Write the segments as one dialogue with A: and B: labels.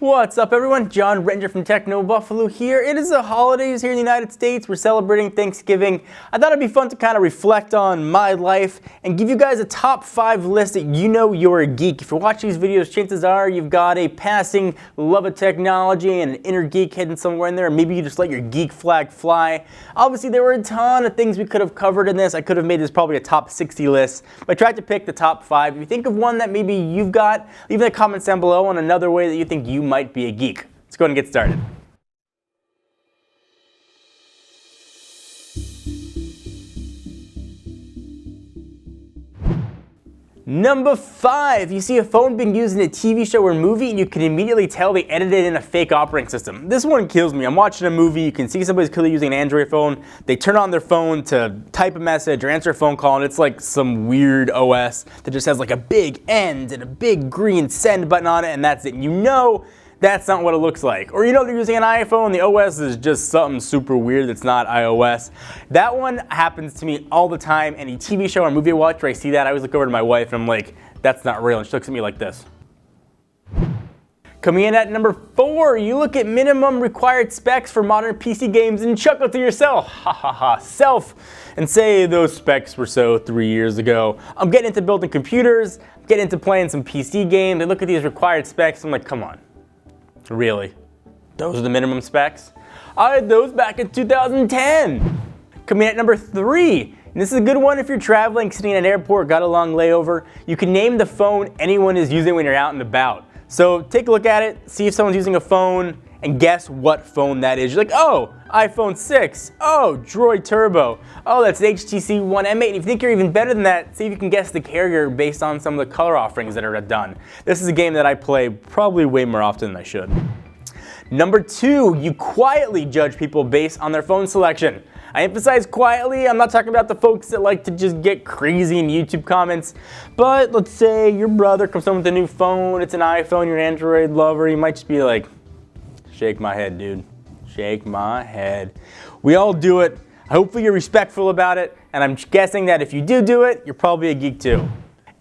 A: What's up everyone? John Ranger from TechnoBuffalo here. It is the holidays here in the United States. We're celebrating Thanksgiving. I thought it'd be fun to kind of reflect on my life and give you guys a top 5 list that you know you're a geek. If you're watching these videos, chances are you've got a passing love of technology and an inner geek hidden somewhere in there. Maybe you just let your geek flag fly. Obviously there were a ton of things we could have covered in this. I could have made this probably a top 60 list, but I tried to pick the top 5. If you think of one that maybe you've got, leave in the comments down below on another way that you think you might be a geek. Let's go ahead and get started. Number 5, you see a phone being used in a TV show or movie and you can immediately tell they edited in a fake operating system. This one kills me. I'm watching a movie, you can see somebody's clearly using an Android phone, they turn on their phone to type a message or answer a phone call and it's like some weird OS that just has like a big end and a big green send button on it and that's it. And you know that's not what it looks like. Or you know they're using an iPhone, the OS is just something super weird that's not iOS. That one happens to me all the time. Any TV show or movie I watch where I see that, I always look over to my wife and I'm like, that's not real. And she looks at me like this. Coming in at number 4, you look at minimum required specs for modern PC games and chuckle to yourself, ha ha ha, self, and say those specs were so 3 years ago. I'm getting into building computers, getting into playing some PC games, I look at these required specs, I'm like, come on. Really? Those are the minimum specs? I had those back in 2010. Coming at number 3, and this is a good one if you're traveling, sitting in an airport, got a long layover. You can name the phone anyone is using when you're out and about. So take a look at it, see if someone's using a phone, and guess what phone that is. You're like, oh, iPhone 6. Oh, Droid Turbo. Oh, that's an HTC One M8. And if you think you're even better than that, see if you can guess the carrier based on some of the color offerings that are done. This is a game that I play probably way more often than I should. Number 2, you quietly judge people based on their phone selection. I emphasize quietly, I'm not talking about the folks that like to just get crazy in YouTube comments, but let's say your brother comes home with a new phone, it's an iPhone, you're an Android lover, you might just be like, shake my head, dude. Shake my head. We all do it. Hopefully you're respectful about it, and I'm guessing that if you do it, you're probably a geek too.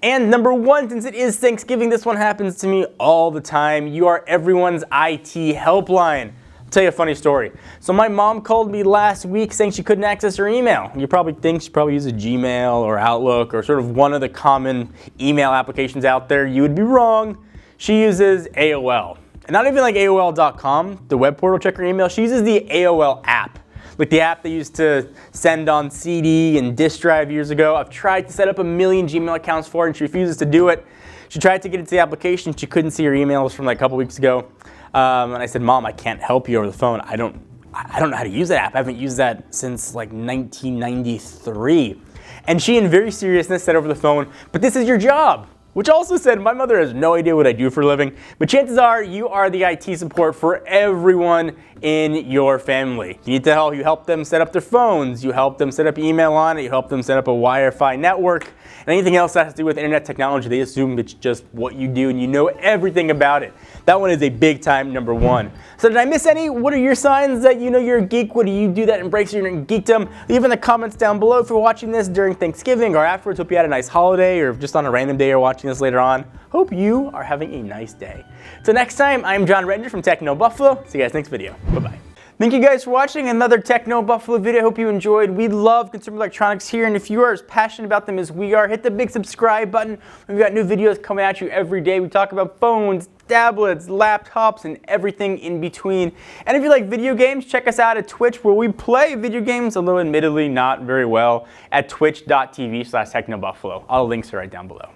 A: And number 1, since it is Thanksgiving, this one happens to me all the time. You are everyone's IT helpline. I'll tell you a funny story. So my mom called me last week saying she couldn't access her email. You probably think she probably uses Gmail or Outlook or sort of one of the common email applications out there. You would be wrong. She uses AOL. And not even like AOL.com, the web portal check her email. She uses the AOL app. Like the app they used to send on CD and disk drive years ago. I've tried to set up a million Gmail accounts for her and she refuses to do it. She tried to get into the application. She couldn't see her emails from like a couple weeks ago. And I said, Mom, I can't help you over the phone. I don't know how to use that app. I haven't used that since like 1993. And she, in very seriousness, said over the phone, but this is your job. Which also said, my mother has no idea what I do for a living, but chances are you are the IT support for everyone in your family. You need to help them set up their phones, you help them set up email on it, you help them set up a Wi-Fi network, and anything else that has to do with internet technology, they assume it's just what you do and you know everything about it. That one is a big time number 1. So did I miss any? What are your signs that you know you're a geek? What do you do that embraces your geekdom? Leave in the comments down below if you're watching this during Thanksgiving or afterwards. Hope you had a nice holiday or just on a random day or watching this later on. Hope you are having a nice day. Till next time, I'm John Ranger from TechnoBuffalo. See you guys next video. Bye-bye. Thank you guys for watching another TechnoBuffalo video. I hope you enjoyed. We love consumer electronics here, and if you are as passionate about them as we are, hit the big subscribe button. We've got new videos coming at you every day. We talk about phones, tablets, laptops, and everything in between. And if you like video games, check us out at Twitch, where we play video games, although admittedly not very well, at twitch.tv/TechnoBuffalo. All the links are right down below.